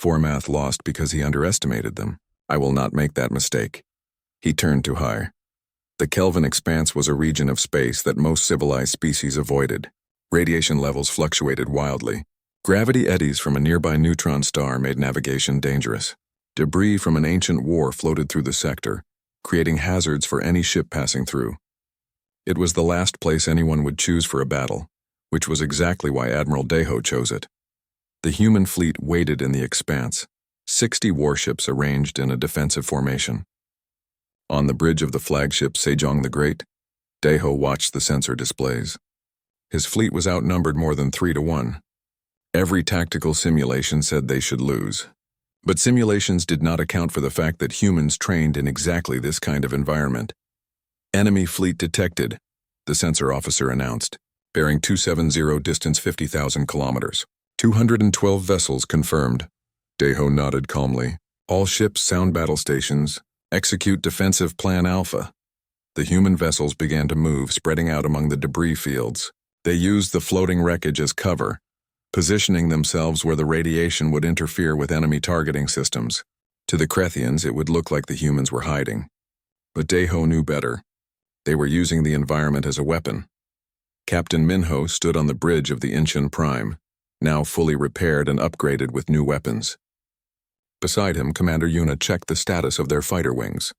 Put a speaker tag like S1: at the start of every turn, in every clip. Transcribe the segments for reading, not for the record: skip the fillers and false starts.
S1: Formath lost because he underestimated them. I will not make that mistake. He turned to High. The Kelvin expanse was a region of space that most civilized species avoided. Radiation levels fluctuated wildly. Gravity eddies from a nearby neutron star made navigation dangerous. Debris from an ancient war floated through the sector, creating hazards for any ship passing through. It was the last place anyone would choose for a battle, which was exactly why Admiral Deho chose it. The human fleet waited in the expanse, 60 warships arranged in a defensive formation. On the bridge of the flagship Sejong the Great, Deho watched the sensor displays. His fleet was outnumbered more than 3-1. Every tactical simulation said they should lose. But simulations did not account for the fact that humans trained in exactly this kind of environment. Enemy fleet detected, the sensor officer announced, bearing 270 distance 50,000 kilometers. 212 vessels confirmed. Deho nodded calmly. All ships sound battle stations. Execute Defensive Plan Alpha. The human vessels began to move, spreading out among the debris fields. They used the floating wreckage as cover, positioning themselves where the radiation would interfere with enemy targeting systems. To the Krethians, it would look like the humans were hiding. But Deho knew better. They were using the environment as a weapon. Captain Minho stood on the bridge of the Incheon Prime, now fully repaired and upgraded with new weapons. Beside him, Commander Yuna checked the status of their fighter wings.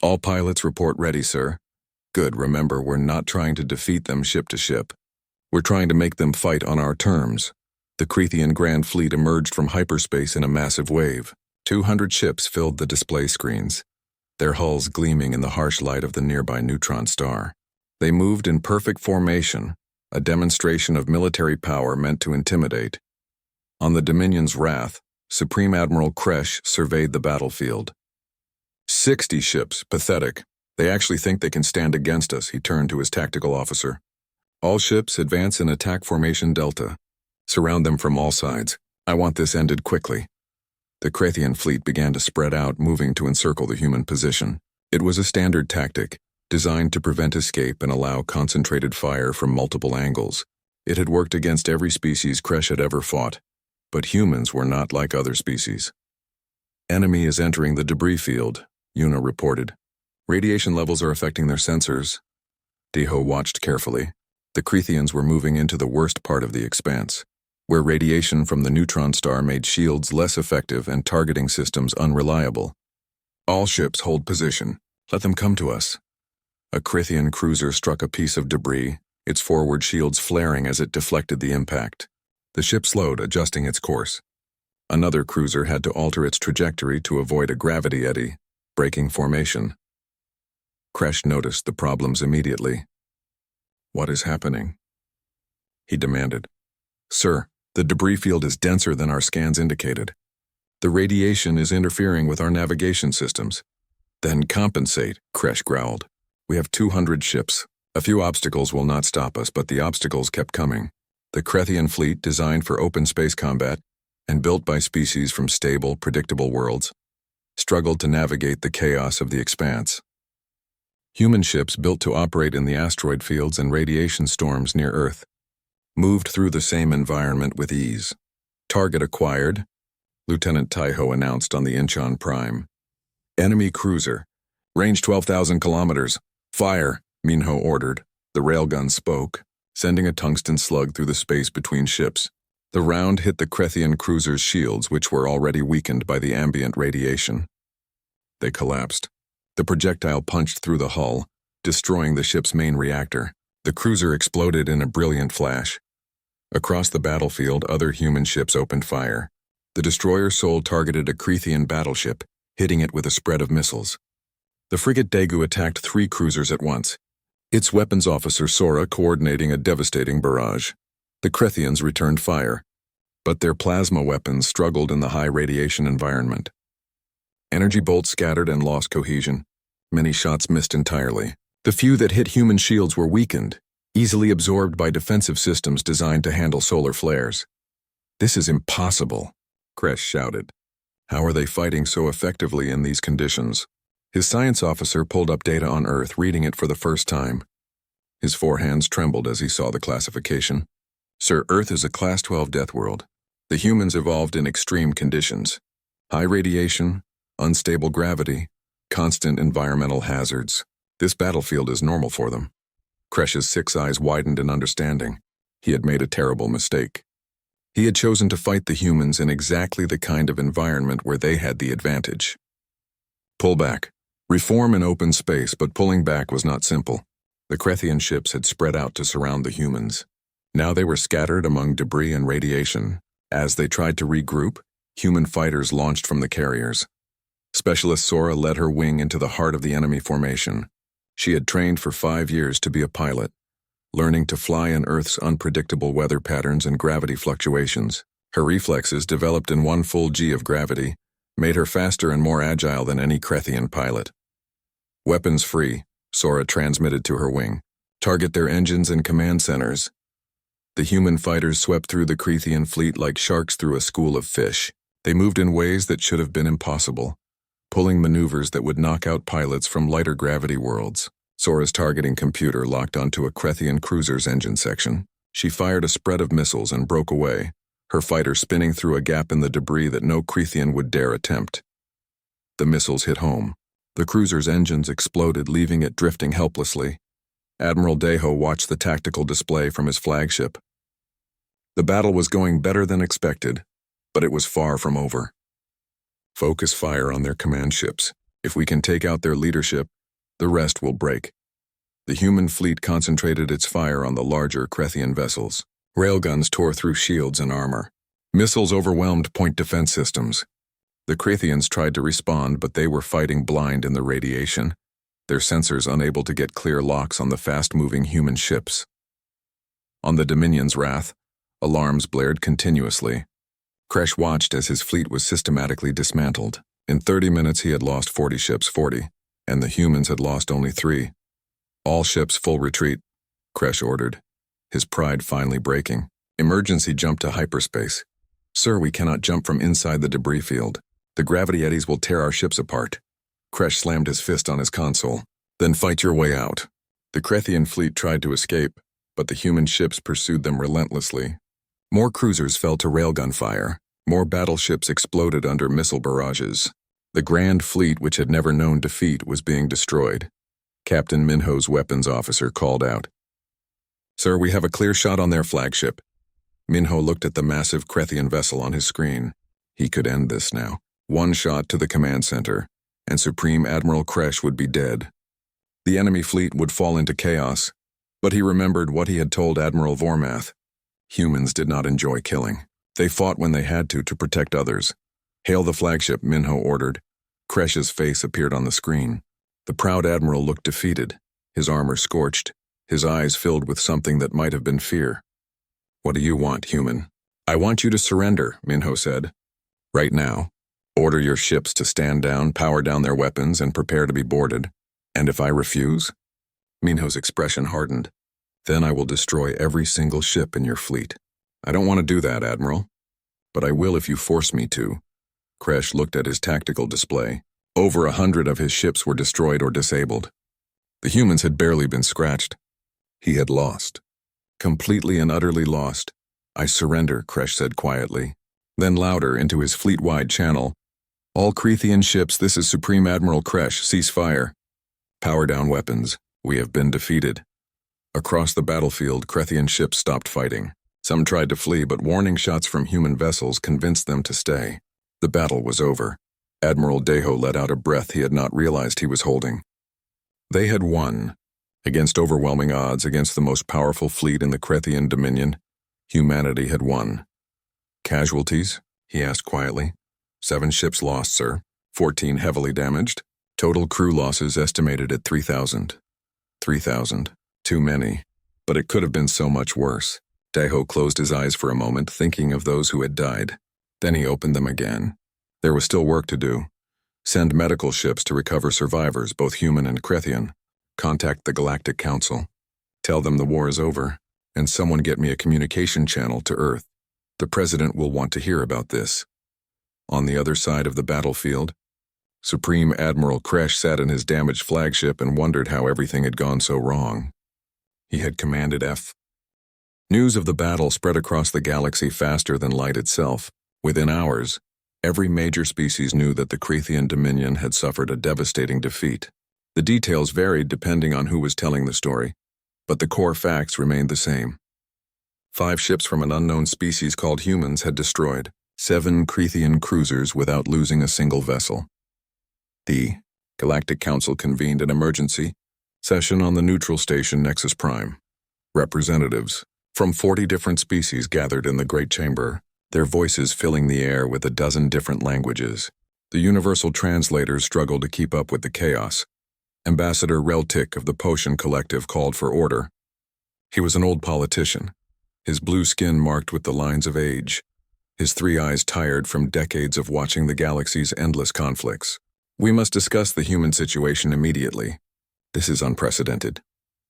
S1: All pilots report ready, sir. Good, remember, we're not trying to defeat them ship to ship. We're trying to make them fight on our terms. The Krethian Grand Fleet emerged from hyperspace in a massive wave. 200 ships filled the display screens, their hulls gleaming in the harsh light of the nearby neutron star. They moved in perfect formation, a demonstration of military power meant to intimidate. On the Dominion's Wrath, Supreme Admiral Kresh surveyed the battlefield. 60 ships, pathetic. They actually think they can stand against us, he turned to his tactical officer. All ships advance in attack formation Delta. Surround them from all sides. I want this ended quickly. The Krethian fleet began to spread out, moving to encircle the human position. It was a standard tactic, designed to prevent escape and allow concentrated fire from multiple angles. It had worked against every species Kresh had ever fought, but humans were not like other species. Enemy is entering the debris field, Yuna reported. Radiation levels are affecting their sensors. Deho watched carefully. The Krethians were moving into the worst part of the expanse, where radiation from the neutron star made shields less effective and targeting systems unreliable. All ships hold position. Let them come to us. A Krethian cruiser struck a piece of debris, its forward shields flaring as it deflected the impact. The ship slowed, adjusting its course. Another cruiser had to alter its trajectory to avoid a gravity eddy, breaking formation. Kresh noticed the problems immediately. What is happening? He demanded. Sir, the debris field is denser than our scans indicated. The radiation is interfering with our navigation systems. Then compensate, Kresh growled. We have 200 ships. A few obstacles will not stop us, but the obstacles kept coming. The Krethian fleet, designed for open space combat and built by species from stable, predictable worlds, struggled to navigate the chaos of the expanse. Human ships built to operate in the asteroid fields and radiation storms near Earth moved through the same environment with ease. Target acquired, Lieutenant Taiho announced on the Incheon Prime. Enemy cruiser. Range 12,000 kilometers. Fire, Minho ordered. The railgun spoke, sending a tungsten slug through the space between ships. The round hit the Krethian cruiser's shields, which were already weakened by the ambient radiation. They collapsed. The projectile punched through the hull, destroying the ship's main reactor. The cruiser exploded in a brilliant flash. Across the battlefield, other human ships opened fire. The destroyer Sol targeted a Krethian battleship, hitting it with a spread of missiles. The frigate Daegu attacked 3 cruisers at once, its weapons officer Sora coordinating a devastating barrage. The Krethians returned fire, but their plasma weapons struggled in the high radiation environment. Energy bolts scattered and lost cohesion. Many shots missed entirely. The few that hit human shields were weakened, easily absorbed by defensive systems designed to handle solar flares. This is impossible, Kresh shouted. How are they fighting so effectively in these conditions? His science officer pulled up data on Earth, reading it for the first time. His 4 hands trembled as he saw the classification. Sir, Earth is a Class 12 death world. The humans evolved in extreme conditions. High radiation, unstable gravity, constant environmental hazards. This battlefield is normal for them. Kresh's 6 eyes widened in understanding. He had made a terrible mistake. He had chosen to fight the humans in exactly the kind of environment where they had the advantage. Pull back. Reform in open space, but pulling back was not simple. The Krethian ships had spread out to surround the humans. Now they were scattered among debris and radiation. As they tried to regroup, human fighters launched from the carriers. Specialist Sora led her wing into the heart of the enemy formation. She had trained for 5 years to be a pilot, learning to fly in Earth's unpredictable weather patterns and gravity fluctuations. Her reflexes, developed in 1 full G of gravity, made her faster and more agile than any Krethian pilot. Weapons free, Sora transmitted to her wing. Target their engines and command centers. The human fighters swept through the Krethian fleet like sharks through a school of fish. They moved in ways that should have been impossible, pulling maneuvers that would knock out pilots from lighter gravity worlds. Sora's targeting computer locked onto a Krethian cruiser's engine section. She fired a spread of missiles and broke away, her fighter spinning through a gap in the debris that no Krethian would dare attempt. The missiles hit home. The cruiser's engines exploded, leaving it drifting helplessly. Admiral Deho watched the tactical display from his flagship. The battle was going better than expected, but it was far from over. Focus fire on their command ships. If we can take out their leadership, the rest will break. The human fleet concentrated its fire on the larger Krethian vessels. Railguns tore through shields and armor. Missiles overwhelmed point defense systems. The Krethians tried to respond, but they were fighting blind in the radiation, their sensors unable to get clear locks on the fast-moving human ships. On the Dominion's wrath, alarms blared continuously. Kresh watched as his fleet was systematically dismantled. In 30 minutes he had lost 40 ships, and the humans had lost only 3. All ships full retreat, Kresh ordered, his pride finally breaking. Emergency jump to hyperspace. Sir, we cannot jump from inside the debris field. The gravity eddies will tear our ships apart. Kresh slammed his fist on his console. Then fight your way out. The Krethian fleet tried to escape, but the human ships pursued them relentlessly. More cruisers fell to railgun fire. More battleships exploded under missile barrages. The Grand Fleet, which had never known defeat, was being destroyed. Captain Minho's weapons officer called out. Sir, we have a clear shot on their flagship. Minho looked at the massive Krethian vessel on his screen. He could end this now. 1 shot to the command center, and Supreme Admiral Kresh would be dead. The enemy fleet would fall into chaos, but he remembered what he had told Admiral Vormath. Humans did not enjoy killing. They fought when they had to protect others. Hail the flagship, Minho ordered. Kresh's face appeared on the screen. The proud admiral looked defeated, his armor scorched, his eyes filled with something that might have been fear. What do you want, human? I want you to surrender, Minho said. Right now. Order your ships to stand down, power down their weapons, and prepare to be boarded. And if I refuse? Minho's expression hardened. Then I will destroy every single ship in your fleet. I don't want to do that, Admiral. But I will if you force me to. Kresh looked at his tactical display. Over 100 of his ships were destroyed or disabled. The humans had barely been scratched. He had lost. Completely and utterly lost. I surrender, Kresh said quietly. Then louder into his fleet-wide channel. All Krethian ships, this is Supreme Admiral Kresh, cease fire. Power down weapons. We have been defeated. Across the battlefield, Krethian ships stopped fighting. Some tried to flee, but warning shots from human vessels convinced them to stay. The battle was over. Admiral Deho let out a breath he had not realized he was holding. They had won. Against overwhelming odds, against the most powerful fleet in the Krethian Dominion, humanity had won. Casualties? He asked quietly. 7 ships lost, sir. 14 heavily damaged. Total crew losses estimated at 3,000. 3,000. Too many. But it could have been so much worse. Deho closed his eyes for a moment, thinking of those who had died. Then he opened them again. There was still work to do. Send medical ships to recover survivors, both human and Krethian. Contact the Galactic Council. Tell them the war is over, and someone get me a communication channel to Earth. The President will want to hear about this. On the other side of the battlefield, Supreme Admiral Kresh sat in his damaged flagship and wondered how everything had gone so wrong. He had commanded News of the battle spread across the galaxy faster than light itself. Within hours, every major species knew that the Crethean Dominion had suffered a devastating defeat. The details varied depending on who was telling the story, but the core facts remained the same. 5 ships from an unknown species called humans had destroyed 7 Crethean cruisers without losing a single vessel. The Galactic Council convened an emergency session on the neutral station Nexus Prime. Representatives from 40 different species gathered in the Great Chamber, their voices filling the air with a dozen different languages. The universal translators struggled to keep up with the chaos. Ambassador Reltic of the Potion Collective called for order. He was an old politician, his blue skin marked with the lines of age, his 3 eyes tired from decades of watching the galaxy's endless conflicts. We must discuss the human situation immediately. This is unprecedented.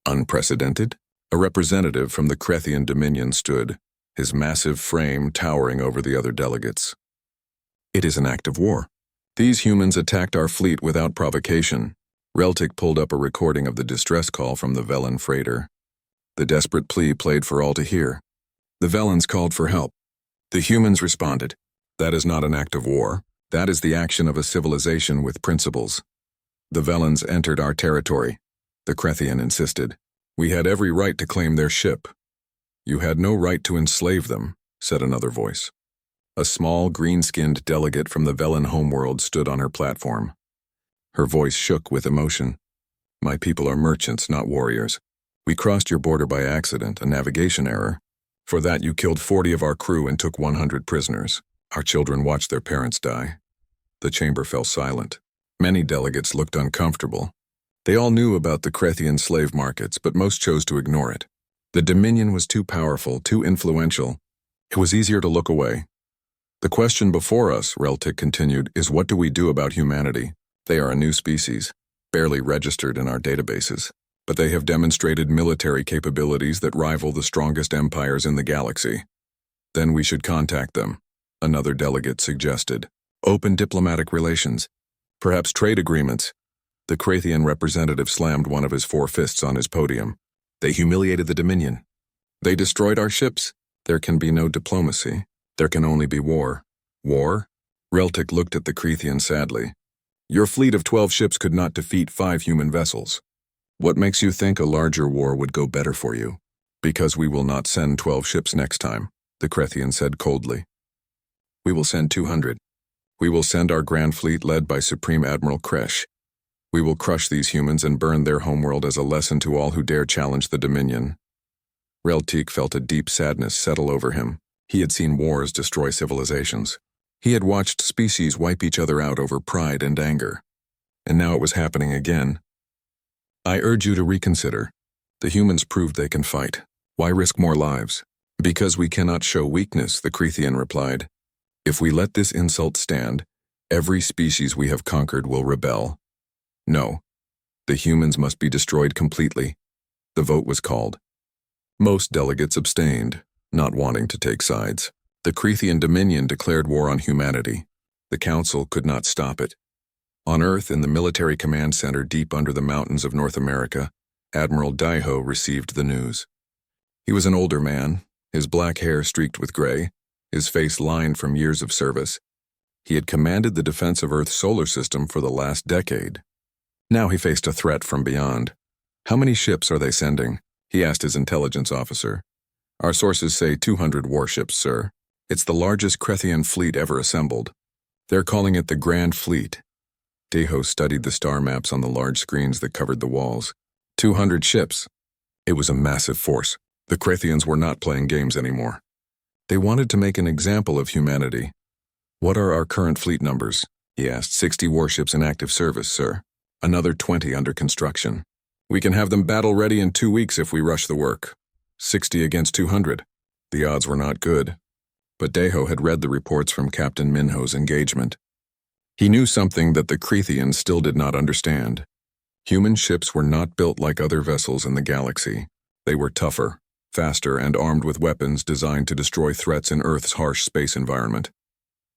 S1: Unprecedented? A representative from the Crethean Dominion stood, his massive frame towering over the other delegates. It is an act of war. These humans attacked our fleet without provocation. Reltic pulled up a recording of the distress call from the Velen freighter. The desperate plea played for all to hear. The Velens called for help. The humans responded. That is not an act of war. That is the action of a civilization with principles. The Velens entered our territory. The Crethean insisted. We had every right to claim their ship. You had no right to enslave them, said another voice. A small, green-skinned delegate from the Velen homeworld stood on her platform. Her voice shook with emotion. My people are merchants, not warriors. We crossed your border by accident, a navigation error. For that you killed 40 of our crew and took 100 prisoners. Our children watched their parents die. The chamber fell silent. Many delegates looked uncomfortable. They all knew about the Crethean slave markets, but most chose to ignore it. The Dominion was too powerful, too influential. It was easier to look away. The question before us, Reltic continued, is what do we do about humanity? They are a new species, barely registered in our databases, but they have demonstrated military capabilities that rival the strongest empires in the galaxy. Then we should contact them, another delegate suggested. Open diplomatic relations, perhaps trade agreements. The Crethean representative slammed one of his 4 fists on his podium. They humiliated the Dominion. They destroyed our ships. There can be no diplomacy. There can only be war. War? Reltic looked at the Crethean sadly. Your fleet of 12 ships could not defeat 5 human vessels. What makes you think a larger war would go better for you? Because we will not send 12 ships next time, the Crethean said coldly. We will send 200. We will send our grand fleet led by Supreme Admiral Kresh. We will crush these humans and burn their homeworld as a lesson to all who dare challenge the Dominion. Reltic felt a deep sadness settle over him. He had seen wars destroy civilizations. He had watched species wipe each other out over pride and anger. And now it was happening again. I urge you to reconsider. The humans proved they can fight. Why risk more lives? Because we cannot show weakness, the Crethean replied. If we let this insult stand, every species we have conquered will rebel. No. The humans must be destroyed completely. The vote was called. Most delegates abstained, not wanting to take sides. The Crethean Dominion declared war on humanity. The Council could not stop it. On Earth, in the military command center deep under the mountains of North America, Admiral Daiho received the news. He was an older man, his black hair streaked with gray, his face lined from years of service. He had commanded the defense of Earth's solar system for the last decade. Now he faced a threat from beyond. How many ships are they sending? He asked his intelligence officer. Our sources say 200 warships, sir. It's the largest Crethean fleet ever assembled. They're calling it the Grand Fleet. Daiho studied the star maps on the large screens that covered the walls. 200 ships. It was a massive force. The Cretheans were not playing games anymore. They wanted to make an example of humanity. What are our current fleet numbers? He asked. 60 warships in active service, sir. Another 20 under construction. We can have them battle-ready in 2 weeks if we rush the work. 60 against 200. The odds were not good. But Daiho had read the reports from Captain Minho's engagement. He knew something that the Cretheans still did not understand. Human ships were not built like other vessels in the galaxy. They were tougher, faster, and armed with weapons designed to destroy threats in Earth's harsh space environment.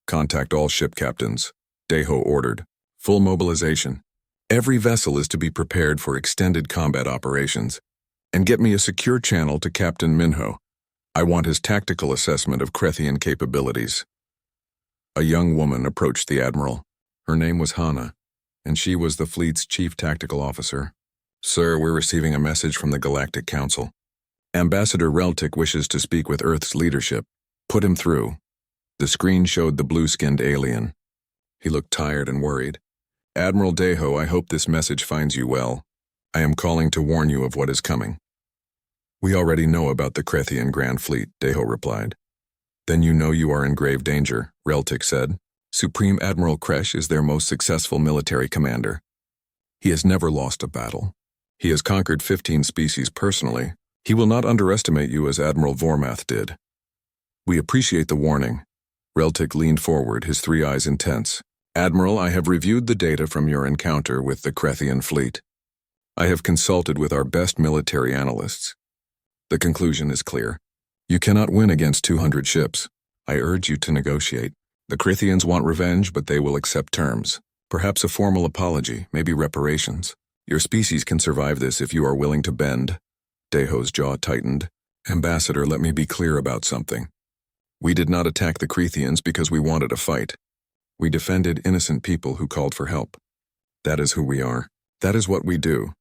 S1: Contact all ship captains, Daiho ordered. Full mobilization. Every vessel is to be prepared for extended combat operations. And get me a secure channel to Captain Minho. I want his tactical assessment of Krethian capabilities. A young woman approached the admiral. Her name was Hana, and she was the fleet's chief tactical officer. Sir, we're receiving a message from the Galactic Council. Ambassador Reltic wishes to speak with Earth's leadership. Put him through. The screen showed the blue-skinned alien. He looked tired and worried. Admiral Deho, I hope this message finds you well. I am calling to warn you of what is coming. We already know about the Krethian Grand Fleet, Deho replied. Then you know you are in grave danger, Reltic said. Supreme Admiral Kresh is their most successful military commander. He has never lost a battle. He has conquered 15 species personally. He will not underestimate you as Admiral Vormath did. We appreciate the warning. Reltic leaned forward, his three eyes intense. Admiral, I have reviewed the data from your encounter with the Krethian fleet. I have consulted with our best military analysts. The conclusion is clear. You cannot win against 200 ships. I urge you to negotiate. The Krethians want revenge, but they will accept terms. Perhaps a formal apology, maybe reparations. Your species can survive this if you are willing to bend. Deho's jaw tightened. Ambassador, let me be clear about something. We did not attack the Krethians because we wanted a fight. We defended innocent people who called for help. That is who we are. That is what we do.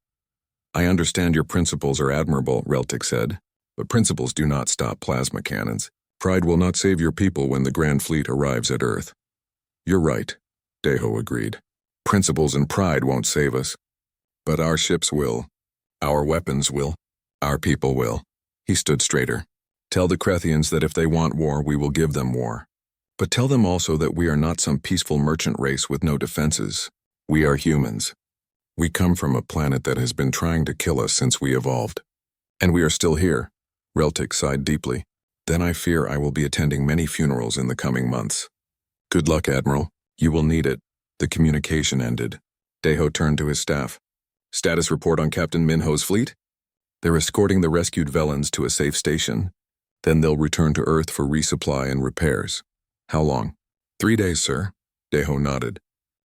S1: I understand your principles are admirable, Reltic said, but principles do not stop plasma cannons. Pride will not save your people when the Grand Fleet arrives at Earth. You're right, Deho agreed. Principles and pride won't save us. But our ships will. Our weapons will. Our people will. He stood straighter. Tell the Krethians that if they want war, we will give them war. But tell them also that we are not some peaceful merchant race with no defenses. We are humans. We come from a planet that has been trying to kill us since we evolved. And we are still here. Reltic sighed deeply. Then I fear I will be attending many funerals in the coming months. Good luck, Admiral. You will need it. The communication ended. Deho turned to his staff. Status report on Captain Minho's fleet? They're escorting the rescued Velans to a safe station. Then they'll return to Earth for resupply and repairs. How long? 3 days, sir. Deho nodded.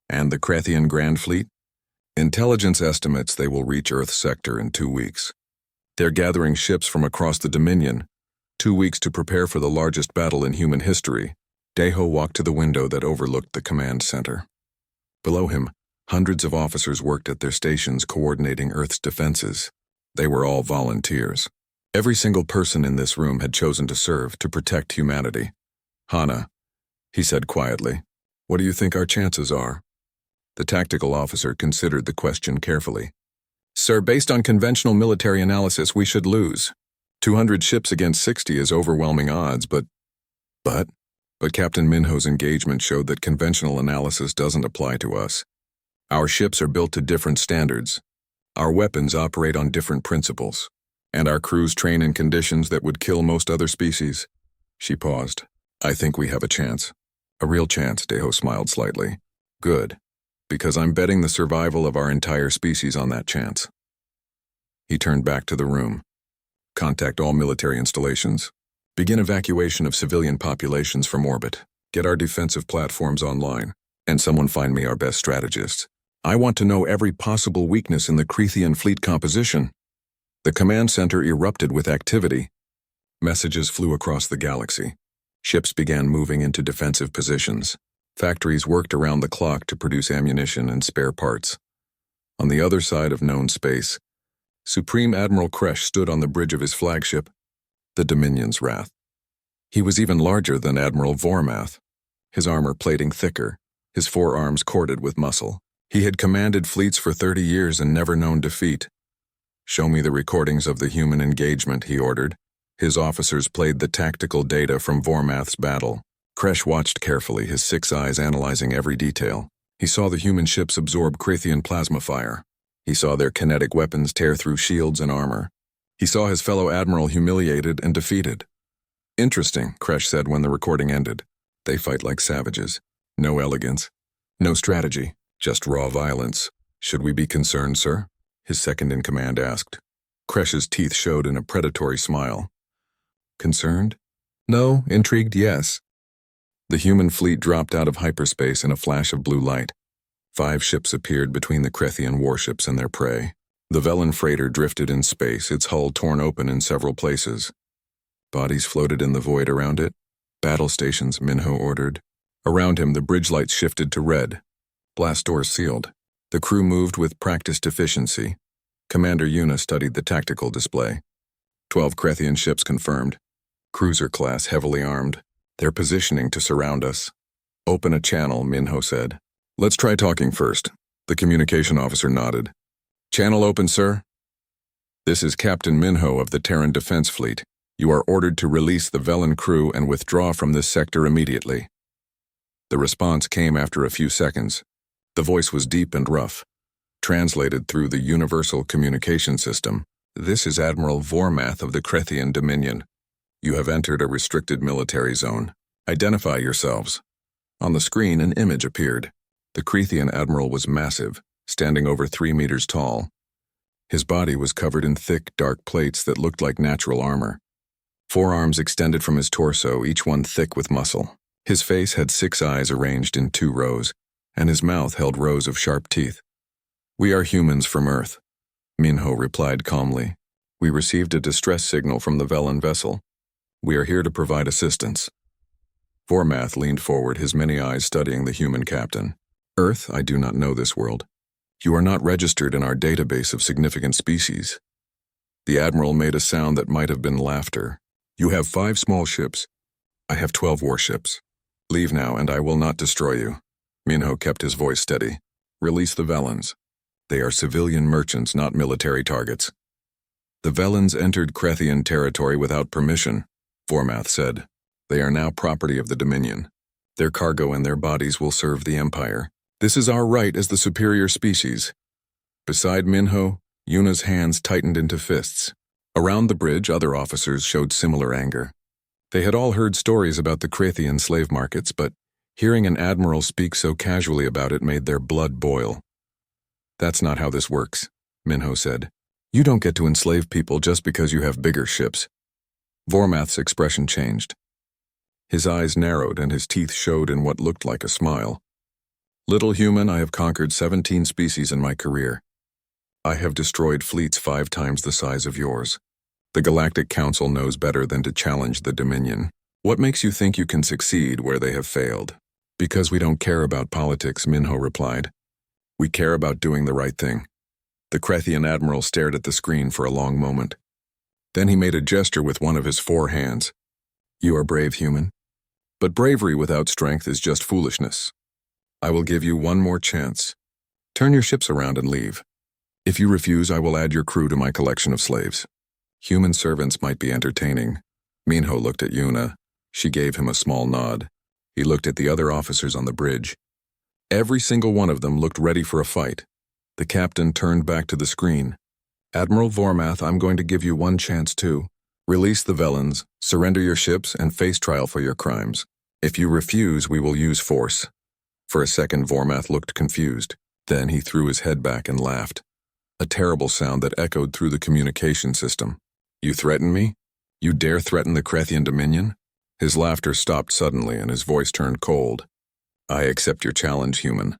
S1: And the Krethian Grand Fleet? Intelligence estimates they will reach Earth's sector in 2 weeks. They're gathering ships from across the Dominion. 2 weeks to prepare for the largest battle in human history. Deho walked to the window that overlooked the command center. Below him, hundreds of officers worked at their stations coordinating Earth's defenses. They were all volunteers. Every single person in this room had chosen to serve to protect humanity. Hana, he said quietly, what do you think our chances are? The tactical officer considered the question carefully. Sir, based on conventional military analysis, we should lose. 200 ships against 60 is overwhelming odds, but Captain Minho's engagement showed that conventional analysis doesn't apply to us. Our ships are built to different standards. Our weapons operate on different principles, and our crews train in conditions that would kill most other species. She paused. I think we have a chance. A real chance, Deho smiled slightly. Good, because I'm betting the survival of our entire species on that chance. He turned back to the room. Contact all military installations. Begin evacuation of civilian populations from orbit. Get our defensive platforms online. And someone find me our best strategists. I want to know every possible weakness in the Krethian fleet composition. The command center erupted with activity. Messages flew across the galaxy. Ships began moving into defensive positions. Factories worked around the clock to produce ammunition and spare parts. On the other side of known space, Supreme Admiral Kresh stood on the bridge of his flagship, the Dominion's Wrath. He was even larger than Admiral Vormath, his armor plating thicker, his forearms corded with muscle. He had commanded fleets for 30 years and never known defeat. Show me the recordings of the human engagement, he ordered. His officers played the tactical data from Vormath's battle. Kresh watched carefully, his 6 eyes analyzing every detail. He saw the human ships absorb Krethian plasma fire. He saw their kinetic weapons tear through shields and armor. He saw his fellow admiral humiliated and defeated. Interesting, Kresh said when the recording ended. They fight like savages. No elegance. No strategy. Just raw violence. Should we be concerned, sir? His second-in-command asked. Kresh's teeth showed in a predatory smile. Concerned? No, intrigued, yes. The human fleet dropped out of hyperspace in a flash of blue light. 5 ships appeared between the Krethian warships and their prey. The Velan freighter drifted in space, its hull torn open in several places. Bodies floated in the void around it. Battle stations, Minho ordered. Around him, the bridge lights shifted to red. Blast doors sealed. The crew moved with practiced efficiency. Commander Yuna studied the tactical display. 12 Krethian ships confirmed. Cruiser class, heavily armed. They're positioning to surround us. Open a channel, Minho said. Let's try talking first. The communication officer nodded. Channel open, sir. This is Captain Minho of the Terran Defense Fleet. You are ordered to release the Velen crew and withdraw from this sector immediately. The response came after a few seconds. The voice was deep and rough. Translated through the Universal Communication System. This is Admiral Vormath of the Krethian Dominion. You have entered a restricted military zone. Identify yourselves. On the screen, an image appeared. The Krethian admiral was massive, standing over 3 meters tall. His body was covered in thick, dark plates that looked like natural armor. 4 arms extended from his torso, each one thick with muscle. His face had 6 eyes arranged in 2 rows, and his mouth held rows of sharp teeth. We are humans from Earth, Minho replied calmly. We received a distress signal from the Velen vessel. We are here to provide assistance. Vormath leaned forward, his many eyes studying the human captain. Earth, I do not know this world. You are not registered in our database of significant species. The admiral made a sound that might have been laughter. You have 5 small ships. I have 12 warships. Leave now, and I will not destroy you. Minho kept his voice steady. Release the Velens. They are civilian merchants, not military targets. The Velens entered Krethian territory without permission, Vormath said. They are now property of the Dominion. Their cargo and their bodies will serve the Empire. This is our right as the superior species. Beside Minho, Yuna's hands tightened into fists. Around the bridge, other officers showed similar anger. They had all heard stories about the Krethian slave markets, but hearing an admiral speak so casually about it made their blood boil. That's not how this works, Minho said. You don't get to enslave people just because you have bigger ships. Vormath's expression changed. His eyes narrowed and his teeth showed in what looked like a smile. Little human, I have conquered 17 species in my career. I have destroyed fleets 5 times the size of yours. The Galactic Council knows better than to challenge the Dominion. What makes you think you can succeed where they have failed? Because we don't care about politics, Minho replied. We care about doing the right thing. The Krethian admiral stared at the screen for a long moment. Then he made a gesture with one of his 4 hands. You are brave, human. But bravery without strength is just foolishness. I will give you one more chance. Turn your ships around and leave. If you refuse, I will add your crew to my collection of slaves. Human servants might be entertaining. Minho looked at Yuna. She gave him a small nod. He looked at the other officers on the bridge. Every single one of them looked ready for a fight. The captain turned back to the screen. Admiral Vormath, I'm going to give you one chance too. Release the Velens, surrender your ships, and face trial for your crimes. If you refuse, we will use force. For a second, Vormath looked confused. Then he threw his head back and laughed. A terrible sound that echoed through the communication system. You threaten me? You dare threaten the Krethian Dominion? His laughter stopped suddenly and his voice turned cold. I accept your challenge, human.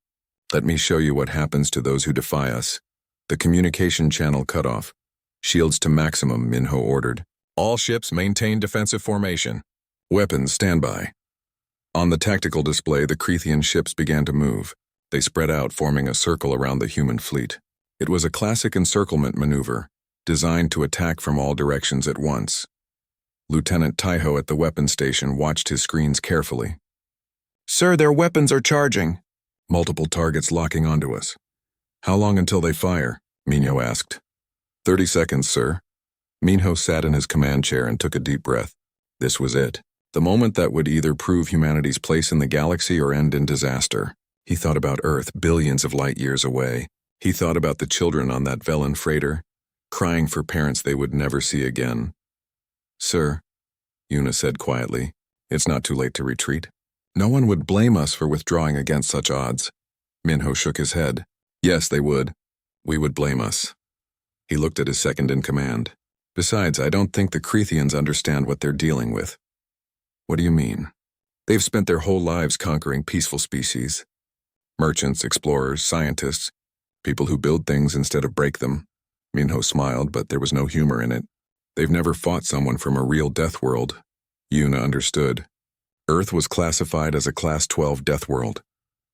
S1: Let me show you what happens to those who defy us. The communication channel cut off. Shields to maximum, Minho ordered. All ships maintain defensive formation. Weapons standby. On the tactical display, the Krethian ships began to move. They spread out, forming a circle around the human fleet. It was a classic encirclement maneuver, designed to attack from all directions at once. Lieutenant Taiho at the weapons station watched his screens carefully. Sir, their weapons are charging. Multiple targets locking onto us. How long until they fire? Minho asked. 30 seconds, sir. Minho sat in his command chair and took a deep breath. This was it. The moment that would either prove humanity's place in the galaxy or end in disaster. He thought about Earth billions of light years away. He thought about the children on that Velen freighter, crying for parents they would never see again. Sir, Yuna said quietly, it's not too late to retreat. No one would blame us for withdrawing against such odds. Minho shook his head. Yes, they would. We would blame us. He looked at his second-in-command. Besides, I don't think the Krethians understand what they're dealing with. What do you mean? They've spent their whole lives conquering peaceful species. Merchants, explorers, scientists, people who build things instead of break them. Minho smiled, but there was no humor in it. They've never fought someone from a real death world. Yuna understood. Earth was classified as a Class 12 death world,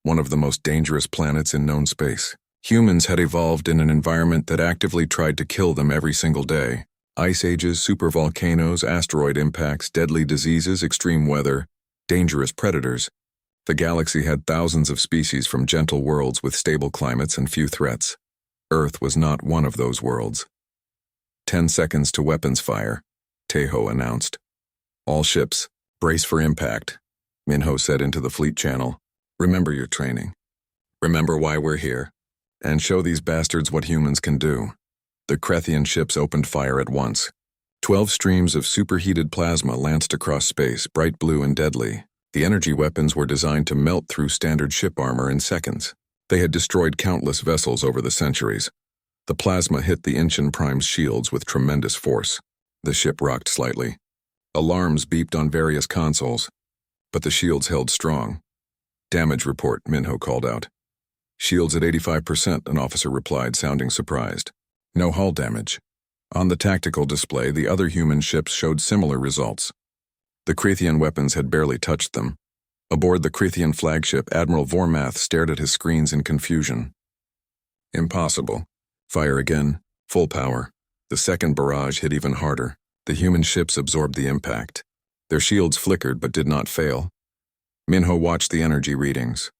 S1: one of the most dangerous planets in known space. Humans had evolved in an environment that actively tried to kill them every single day. Ice ages, supervolcanoes, asteroid impacts, deadly diseases, extreme weather, dangerous predators. The galaxy had thousands of species from gentle worlds with stable climates and few threats. Earth was not one of those worlds. 10 seconds to weapons fire, Tejo announced. All ships, brace for impact, Minho said into the fleet channel. Remember your training. Remember why we're here. And show these bastards what humans can do. The Krethian ships opened fire at once. 12 streams of superheated plasma lanced across space, bright blue and deadly. The energy weapons were designed to melt through standard ship armor in seconds. They had destroyed countless vessels over the centuries. The plasma hit the Incheon Prime's shields with tremendous force. The ship rocked slightly. Alarms beeped on various consoles, but the shields held strong. Damage report, Minho called out. Shields at 85%, an officer replied, sounding surprised. No hull damage. On the tactical display, the other human ships showed similar results. The Krethian weapons had barely touched them. Aboard the Krethian flagship, Admiral Vormath stared at his screens in confusion. Impossible. Fire again. Full power. The second barrage hit even harder. The human ships absorbed the impact. Their shields flickered but did not fail. Minho watched the energy readings.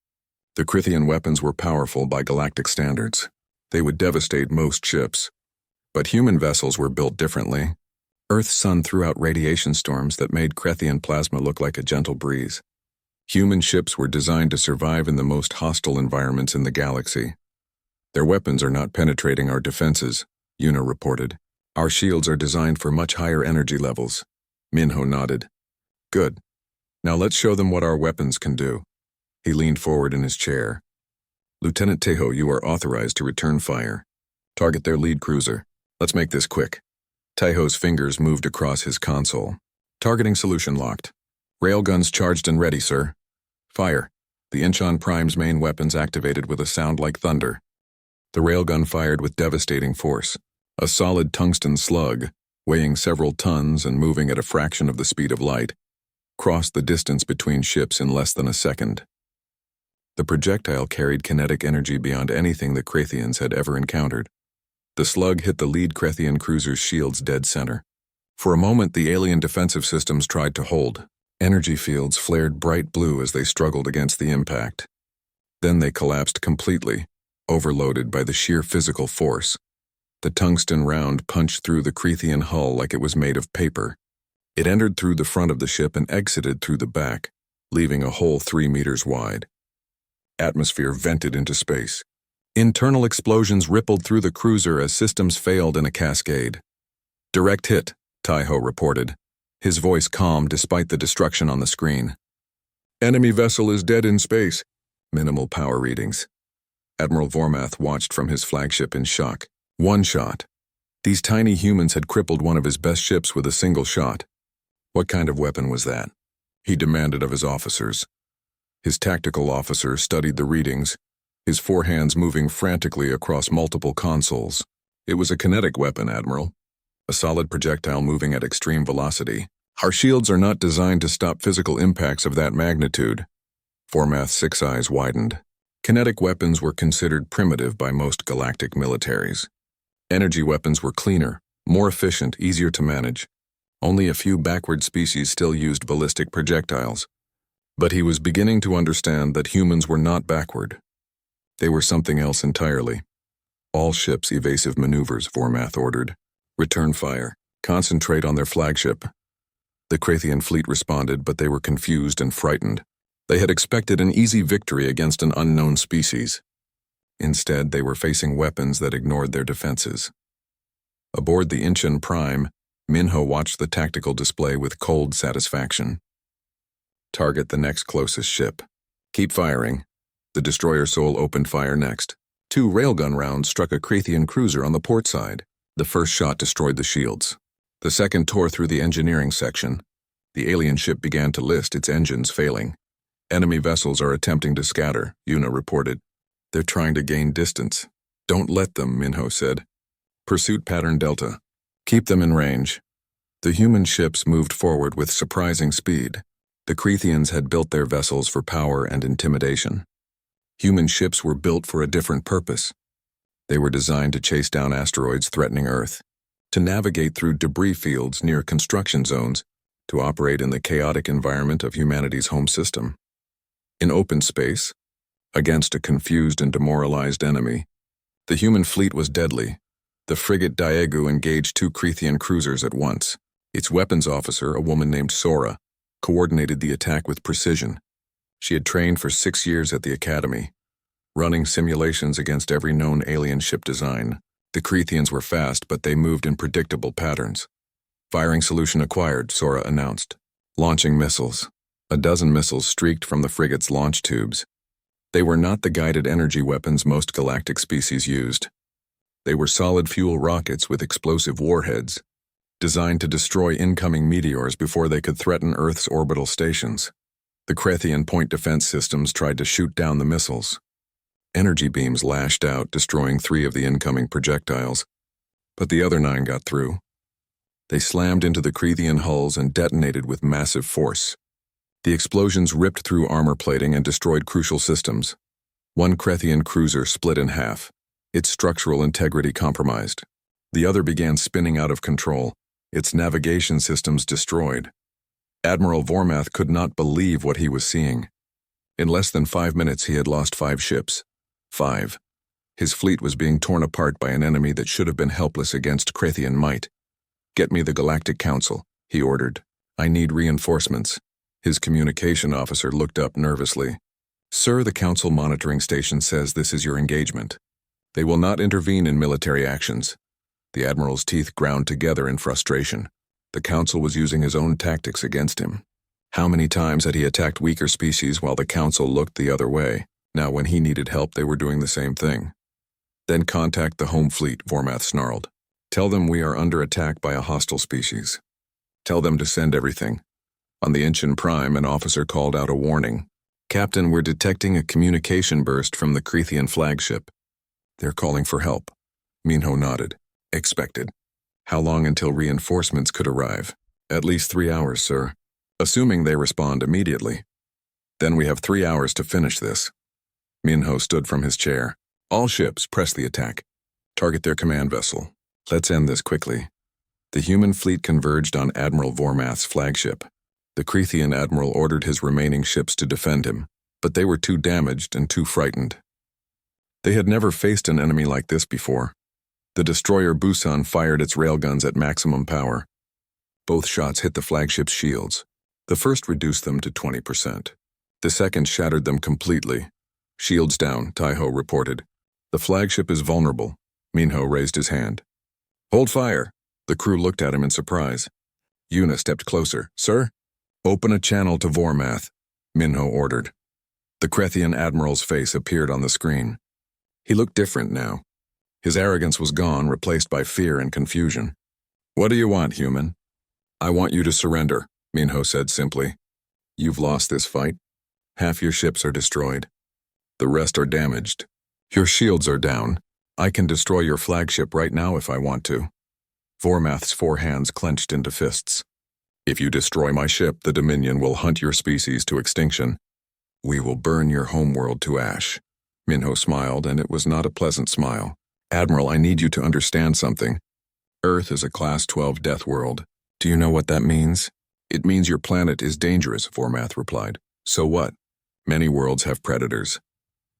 S1: The Krethian weapons were powerful by galactic standards. They would devastate most ships. But human vessels were built differently. Earth's sun threw out radiation storms that made Krethian plasma look like a gentle breeze. Human ships were designed to survive in the most hostile environments in the galaxy. Their weapons are not penetrating our defenses, Yuna reported. Our shields are designed for much higher energy levels. Minho nodded. Good. Now let's show them what our weapons can do. He leaned forward in his chair. Lieutenant Tejo, you are authorized to return fire. Target their lead cruiser. Let's make this quick. Tejo's fingers moved across his console. Targeting solution locked. Railguns charged and ready, sir. Fire. The Incheon Prime's main weapons activated with a sound like thunder. The railgun fired with devastating force. A solid tungsten slug, weighing several tons and moving at a fraction of the speed of light, crossed the distance between ships in less than a second. The projectile carried kinetic energy beyond anything the Krethians had ever encountered. The slug hit the lead Krethian cruiser's shields dead center. For a moment, the alien defensive systems tried to hold. Energy fields flared bright blue as they struggled against the impact. Then they collapsed completely, overloaded by the sheer physical force. The tungsten round punched through the Krethian hull like it was made of paper. It entered through the front of the ship and exited through the back, leaving a hole 3 meters wide. Atmosphere vented into space. Internal explosions rippled through the cruiser as systems failed in a cascade. Direct hit, Tejo reported, his voice calm despite the destruction on the screen. Enemy vessel is dead in space. Minimal power readings. Admiral Vormath watched from his flagship in shock. One shot. These tiny humans had crippled one of his best ships with a single shot. What kind of weapon was that? He demanded of his officers. His tactical officer studied the readings, his forehands moving frantically across multiple consoles. It was a kinetic weapon, Admiral. A solid projectile moving at extreme velocity. Our shields are not designed to stop physical impacts of that magnitude. Vormath's 6 eyes widened. Kinetic weapons were considered primitive by most galactic militaries. Energy weapons were cleaner, more efficient, easier to manage. Only a few backward species still used ballistic projectiles. But he was beginning to understand that humans were not backward. They were something else entirely. All ships evasive maneuvers, Vormath ordered. Return fire. Concentrate on their flagship. The Krethian fleet responded, but they were confused and frightened. They had expected an easy victory against an unknown species. Instead, they were facing weapons that ignored their defenses. Aboard the Incheon Prime, Minho watched the tactical display with cold satisfaction. Target the next closest ship. Keep firing. The destroyer Soul opened fire next. 2 railgun rounds struck a Krethian cruiser on the port side. The first shot destroyed the shields. The second tore through the engineering section. The alien ship began to list, its engines failing. Enemy vessels are attempting to scatter, Yuna reported. They're trying to gain distance. Don't let them, Minho said. Pursuit pattern Delta. Keep them in range. The human ships moved forward with surprising speed. The Creathians had built their vessels for power and intimidation. Human ships were built for a different purpose. They were designed to chase down asteroids threatening Earth, to navigate through debris fields near construction zones, to operate in the chaotic environment of humanity's home system. In open space, against a confused and demoralized enemy, the human fleet was deadly. The frigate Daegu engaged 2 Creathian cruisers at once. Its weapons officer, a woman named Sora, coordinated the attack with precision. She had trained for 6 years at the academy, running simulations against every known alien ship design. The Creathians were fast, but they moved in predictable patterns. Firing solution acquired, Sora announced. Launching missiles. A dozen missiles streaked from the frigate's launch tubes. They were not the guided energy weapons most galactic species used. They were solid-fuel rockets with explosive warheads, designed to destroy incoming meteors before they could threaten Earth's orbital stations. The Creathian point defense systems tried to shoot down the missiles. Energy beams lashed out, destroying 3 of the incoming projectiles, but the other 9 got through. They slammed into the Creathian hulls and detonated with massive force. The explosions ripped through armor plating and destroyed crucial systems. 1 Creathian cruiser split in half, its structural integrity compromised. The other began spinning out of control, its navigation systems destroyed. Admiral Vormath could not believe what he was seeing. In less than 5 minutes, he had lost 5 ships. 5. His fleet was being torn apart by an enemy that should have been helpless against Creathian might. "Get me the Galactic Council," he ordered. "I need reinforcements." His communication officer looked up nervously. "Sir, the Council monitoring station says this is your engagement. They will not intervene in military actions." The Admiral's teeth ground together in frustration. The Council was using his own tactics against him. How many times had he attacked weaker species while the Council looked the other way? Now when he needed help, they were doing the same thing. "Then contact the home fleet," Vormath snarled. "Tell them we are under attack by a hostile species. Tell them to send everything." On the Incheon Prime, an officer called out a warning. "Captain, we're detecting a communication burst from the Creathian flagship." "They're calling for help." Minho nodded. "Expected." "How long until reinforcements could arrive?" "At least 3 hours, sir. Assuming they respond immediately." "Then we have 3 hours to finish this." Minho stood from his chair. "All ships, press the attack. Target their command vessel. Let's end this quickly." The human fleet converged on Admiral Vormath's flagship. The Creathian admiral ordered his remaining ships to defend him, but they were too damaged and too frightened. They had never faced an enemy like this before. The destroyer Busan fired its railguns at maximum power. Both shots hit the flagship's shields. The first reduced them to 20%. The second shattered them completely. "Shields down," Taiho reported. "The flagship is vulnerable." Minho raised his hand. "Hold fire." The crew looked at him in surprise. Yuna stepped closer. "Sir?" "Open a channel to Vormath," Minho ordered. The Creathian admiral's face appeared on the screen. He looked different now. His arrogance was gone, replaced by fear and confusion. "What do you want, human?" "I want you to surrender," Minho said simply. "You've lost this fight. Half your ships are destroyed. The rest are damaged. Your shields are down. I can destroy your flagship right now if I want to." Vormath's 4 hands clenched into fists. "If you destroy my ship, the Dominion will hunt your species to extinction. We will burn your homeworld to ash." Minho smiled, and it was not a pleasant smile. "Admiral, I need you to understand something. Earth is a Class 12 death world. Do you know what that means?" "It means your planet is dangerous," Vormath replied. "So what? Many worlds have predators."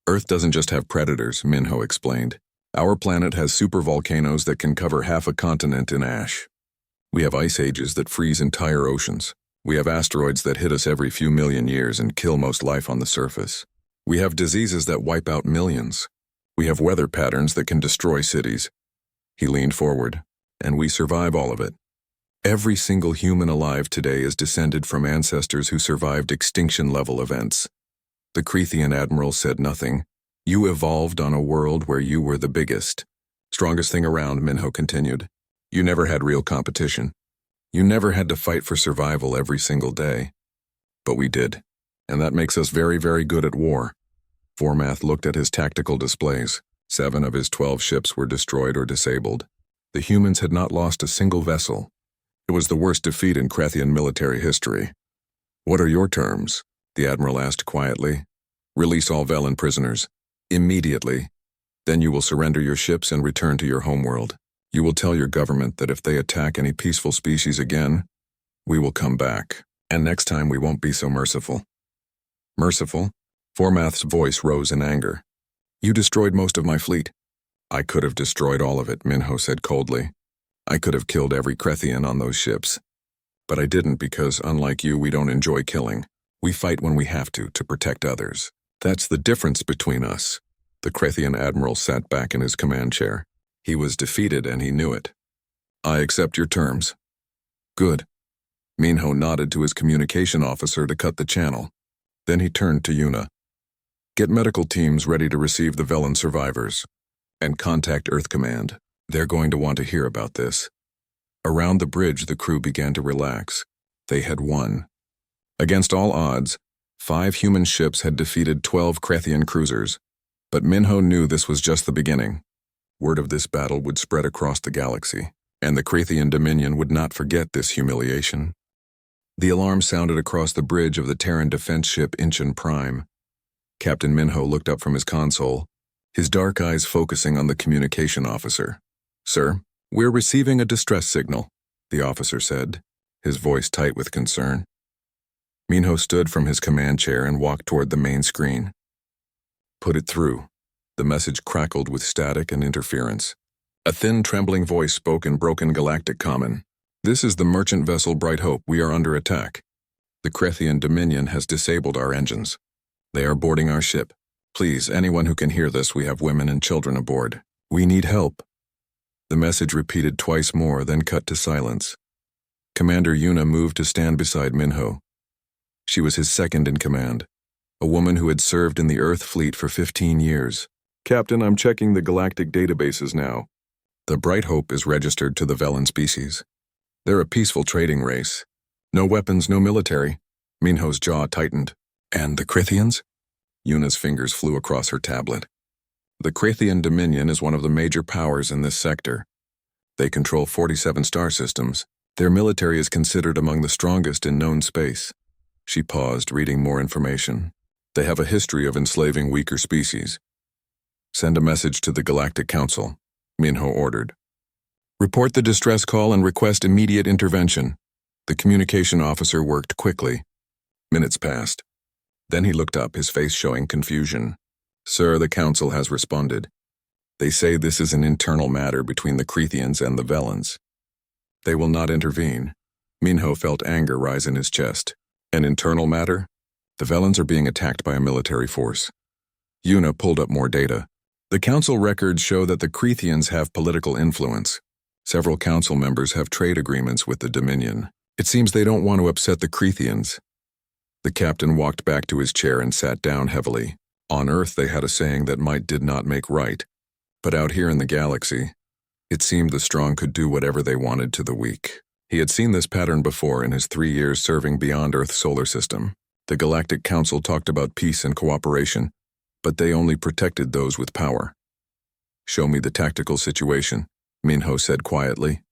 S1: "Earth doesn't just have predators," Minho explained. "Our planet has supervolcanoes that can cover half a continent in ash. We have ice ages that freeze entire oceans. We have asteroids that hit us every few million years and kill most life on the surface. We have diseases that wipe out millions. We have weather patterns that can destroy cities." He leaned forward. "And we survive all of it. Every single human alive today is descended from ancestors who survived extinction-level events." The Creathian admiral said nothing. "You evolved on a world where you were the biggest. Strongest thing around," Minho continued. "You never had real competition. You never had to fight for survival every single day. But we did. And that makes us very, very good at war." Vormath looked at his tactical displays. 7 of his 12 ships were destroyed or disabled. The humans had not lost a single vessel. It was the worst defeat in Krethian military history. "What are your terms?" the admiral asked quietly. "Release all Velen prisoners. Immediately. Then you will surrender your ships and return to your homeworld. You will tell your government that if they attack any peaceful species again, we will come back. And next time we won't be so merciful." "Merciful?" Formath's voice rose in anger. "You destroyed most of my fleet." "I could have destroyed all of it," Minho said coldly. "I could have killed every Krethian on those ships. But I didn't because, unlike you, we don't enjoy killing. We fight when we have to protect others. That's the difference between us." The Krethian admiral sat back in his command chair. He was defeated and he knew it. "I accept your terms." "Good." Minho nodded to his communication officer to cut the channel. Then he turned to Yuna. "Get medical teams ready to receive the Velen survivors. And contact Earth Command. They're going to want to hear about this." Around the bridge, the crew began to relax. They had won. Against all odds, 5 human ships had defeated 12 Krethian cruisers. But Minho knew this was just the beginning. Word of this battle would spread across the galaxy, and the Krethian Dominion would not forget this humiliation. The alarm sounded across the bridge of the Terran defense ship Incheon Prime. Captain Minho looked up from his console, his dark eyes focusing on the communication officer. "Sir, we're receiving a distress signal," the officer said, his voice tight with concern. Minho stood from his command chair and walked toward the main screen. "Put it through." The message crackled with static and interference. A thin, trembling voice spoke in broken galactic common. "This is the merchant vessel Bright Hope. We are under attack. The Krethian Dominion has disabled our engines. They are boarding our ship. Please, anyone who can hear this, we have women and children aboard. We need help." The message repeated twice more, then cut to silence. Commander Yuna moved to stand beside Minho. She was his second in command, a woman who had served in the Earth fleet for 15 years. "Captain, I'm checking the galactic databases now. The Bright Hope is registered to the Velen species. They're a peaceful trading race. No weapons, no military." Minho's jaw tightened. "And the Krethians?" Yuna's fingers flew across her tablet. "The Krethian Dominion is one of the major powers in this sector. They control 47 star systems. Their military is considered among the strongest in known space." She paused, reading more information. "They have a history of enslaving weaker species." "Send a message to the Galactic Council," Minho ordered. "Report the distress call and request immediate intervention." The communication officer worked quickly. Minutes passed. Then he looked up, his face showing confusion. "Sir, the Council has responded. They say this is an internal matter between the Krethians and the Velens. They will not intervene." Minho felt anger rise in his chest. "An internal matter? The Velens are being attacked by a military force." Yuna pulled up more data. "The Council records show that the Krethians have political influence. Several Council members have trade agreements with the Dominion. It seems they don't want to upset the Krethians." The captain walked back to his chair and sat down heavily. On Earth they had a saying that might did not make right. But out here in the galaxy, it seemed the strong could do whatever they wanted to the weak. He had seen this pattern before in his 3 years serving beyond Earth's solar system. The Galactic Council talked about peace and cooperation, but they only protected those with power. "Show me the tactical situation," Minho said quietly.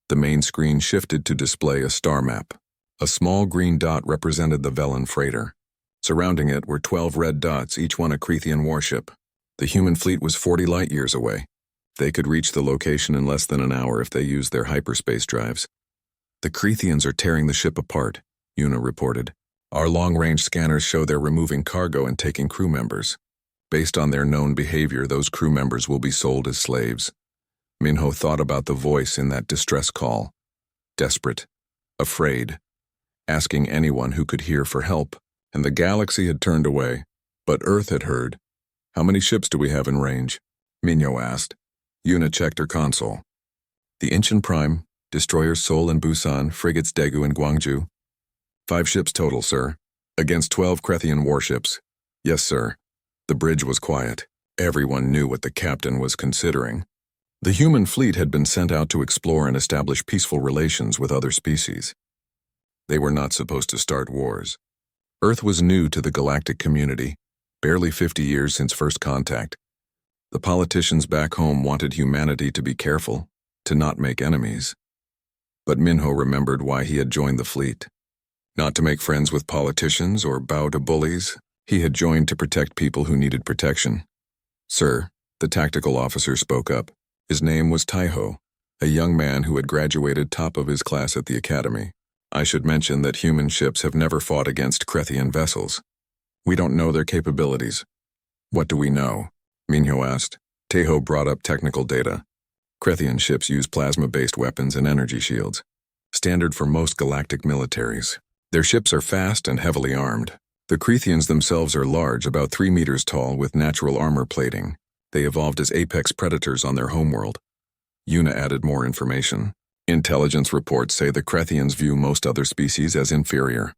S1: The main screen shifted to display a star map. A small green dot represented the Velen freighter. Surrounding it were 12 red dots, each one a Krethian warship. The human fleet was 40 light-years away. They could reach the location in less than an hour if they used their hyperspace drives. "The Krethians are tearing the ship apart," Yuna reported. "Our long-range scanners show they're removing cargo and taking crew members. Based on their known behavior, those crew members will be sold as slaves." Minho thought about the voice in that distress call. Desperate, afraid, asking anyone who could hear for help, and the galaxy had turned away. But Earth had heard. "How many ships do we have in range?" Minho asked. Yuna checked her console. "The Incheon Prime, destroyers Seoul and Busan, frigates Daegu and Gwangju. 5 ships total, sir. Against 12 Krethian warships." "Yes, sir." The bridge was quiet. Everyone knew what the captain was considering. The human fleet had been sent out to explore and establish peaceful relations with other species. They were not supposed to start wars. Earth was new to the galactic community, barely 50 years since first contact. The politicians back home wanted humanity to be careful, to not make enemies. But Minho remembered why he had joined the fleet. Not to make friends with politicians or bow to bullies, he had joined to protect people who needed protection. "Sir," the tactical officer spoke up. His name was Taiho, a young man who had graduated top of his class at the academy. "I should mention that human ships have never fought against Krethian vessels. We don't know their capabilities." "What do we know?" Minho asked. Taiho brought up technical data. Krethian ships use plasma-based weapons and energy shields, standard for most galactic militaries. Their ships are fast and heavily armed. The Krethians themselves are large, about 3 meters tall, with natural armor plating. They evolved as apex predators on their homeworld. Yuna added more information. "Intelligence reports say the Krethians view most other species as inferior.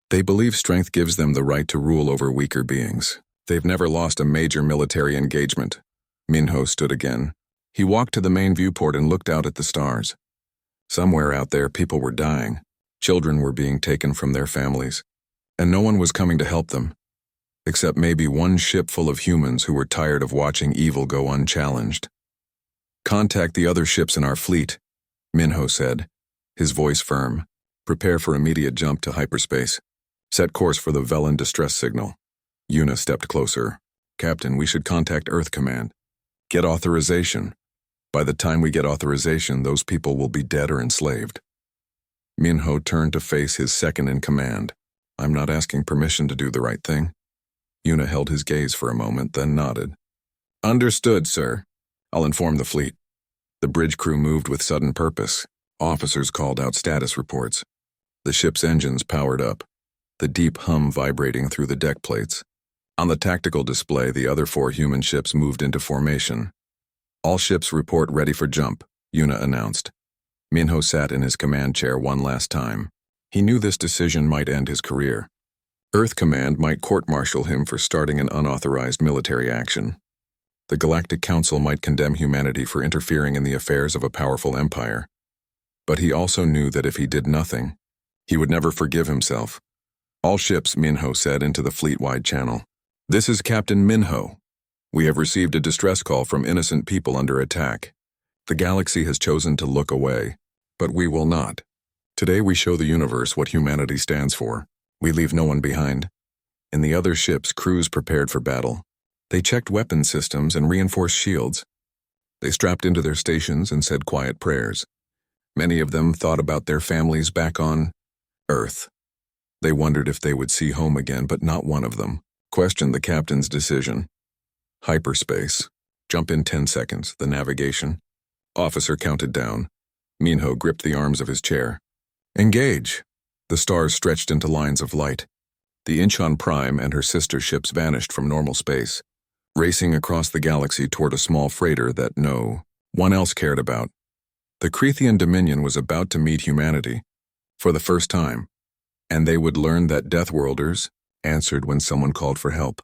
S1: They believe strength gives them the right to rule over weaker beings. They've never lost a major military engagement." Minho stood again. He walked to the main viewport and looked out at the stars. Somewhere out there, people were dying. Children were being taken from their families, and no one was coming to help them, except maybe one ship full of humans who were tired of watching evil go unchallenged. "Contact the other ships in our fleet," Minho said, his voice firm. "Prepare for immediate jump to hyperspace. Set course for the Velen distress signal." Yuna stepped closer. "Captain, we should contact Earth Command. Get authorization. By the time we get authorization, those people will be dead or enslaved." Minho turned to face his second-in-command. "I'm not asking permission to do the right thing." Yuna held his gaze for a moment, then nodded. "Understood, sir. I'll inform the fleet." The bridge crew moved with sudden purpose. Officers called out status reports. The ship's engines powered up, the deep hum vibrating through the deck plates. On the tactical display, the other 4 human ships moved into formation. "All ships report ready for jump," Yuna announced. Minho sat in his command chair one last time. He knew this decision might end his career. Earth Command might court-martial him for starting an unauthorized military action. The Galactic Council might condemn humanity for interfering in the affairs of a powerful empire. But he also knew that if he did nothing, he would never forgive himself. "All ships," Minho said into the fleet-wide channel. "This is Captain Minho. We have received a distress call from innocent people under attack. The galaxy has chosen to look away, but we will not. Today we show the universe what humanity stands for. We leave no one behind." In the other ships, crews prepared for battle. They checked weapon systems and reinforced shields. They strapped into their stations and said quiet prayers. Many of them thought about their families back on Earth. They wondered if they would see home again, but not one of them questioned the captain's decision. "Hyperspace. Jump in 10 seconds. The navigation." Officer counted down. Minho gripped the arms of his chair. "Engage." The stars stretched into lines of light. The Incheon Prime and her sister ships vanished from normal space, racing across the galaxy toward a small freighter that no one else cared about. The Krethian Dominion was about to meet humanity, for the first time, and they would learn that Deathworlders answered when someone called for help.